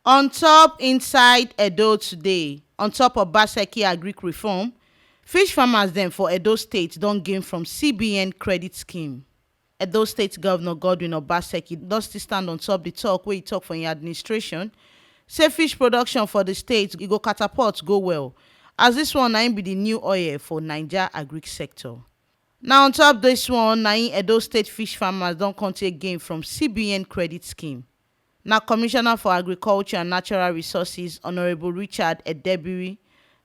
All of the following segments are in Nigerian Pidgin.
On top inside Edo today, on top of Obaseki Agric reform, fish farmers dem for Edo State don gain from CBN credit scheme. Edo State Governor Godwin Obaseki don still stand on top the talk wey e talk for im administration, say fish production for the state e go catapult go well, as this one na im be the new oil for Naija agric sector. Now on top this one na im Edo State fish farmers don come take gain from CBN credit scheme. Na Commissioner for Agriculture and Natural Resources Honourable Richard Edebiri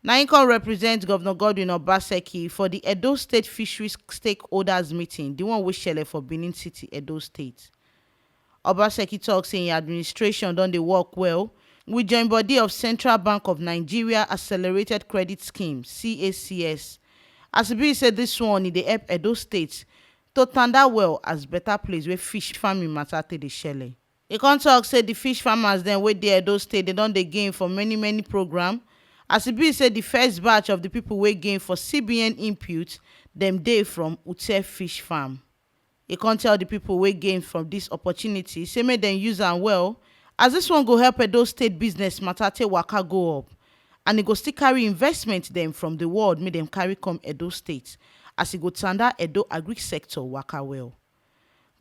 na im come represent Governor Godwin Obaseki for the Edo State Fisheries Stakeholders Meeting, the one wey shele for Benin City, Edo State. Obaseki tok say im administration don dey work well with join body of Central Bank of Nigeria Accelerated Credit Scheme (CACS). As e be say dis one e dey help Edo State to tanda well as better place where fish farming matter take dey shele. E come tok say the fish farmers dem wey dey Edo State dey don dey gain for many program. As e be say the first batch of the people wey gain for CBN input dem dey from Ute Fish Farm. E come tell the people wey gain from this opportunity say make dem use am well, as this one go help Edo State business matter take waka go up, and e go still carry investment dem from the world make dem carry come Edo State, as e go tanda Edo agric sector waka well.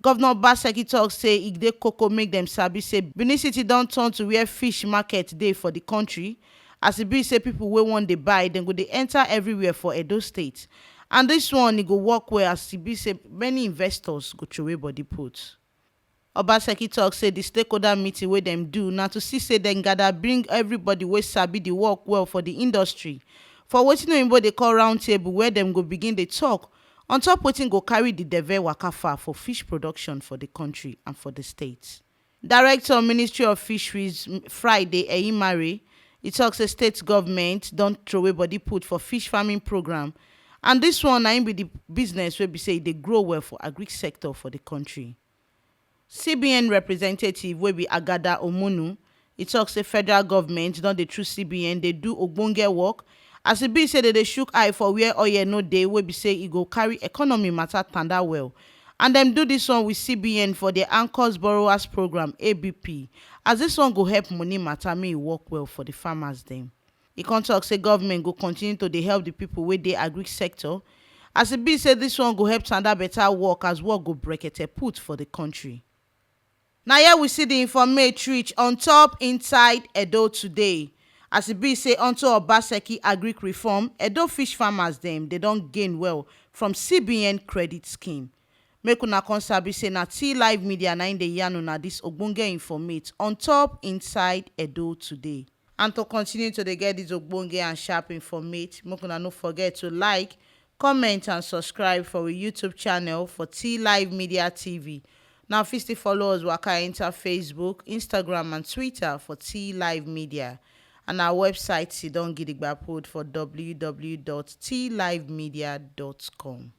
Governor Obaseki tok say e dey koko make dem sabi say Benin City don turn to where fish market dey for the country, as e be say people wey wan dey buy dem go dey enter everywhere for Edo State, and this one e go work well as e be say many investors go throway body put. Obaseki tok say the stakeholder meeting wey dem do na to see say dem gather bring everybody wey sabi the work well for the industry for wetin oyinbo dey call round table, where dem go begin dey talk on top wetin go carry the deve waka far for fish production for the country and for the state. Director Ministry of Fisheries Friday Eyimare e tok say state government don throway body put for fish farming program, and this one na im be the business wey be say e dey grow well for agric sector for the country. CBN representative wey be Agada Omonu e tok say federal government don dey through CBN dey do ogbonge work, as e be say dem dey chook eye for where oil no dey, wey be say e go carry economy matter tanda well, and dem do this one with CBN for their Anchors Borrowers Program (ABP), as this one go help money matter make e work well for the farmers dem. E come tok say government go continue to dey help the people wey dey agric sector, as e be say this one go help tanda better work as work go brekete put for the country. Na here we see the informate reach on top inside Edo today. As e be say unto Obaseki agric reform, Edo fish farmers dem dey don gain well from CBN credit scheme. Make una come sabi say na T Live Media na im dey yarn una this ogbonge informate on top inside Edo today. And to continue to dey get this ogbonge and sharp informate, make una no forget to like, comment and subscribe for our YouTube channel for T Live Media TV. Now fit still follow us waka enter Facebook, Instagram and Twitter for T Live Media. And our website sidon gidigba put for www.tlivemedia.com.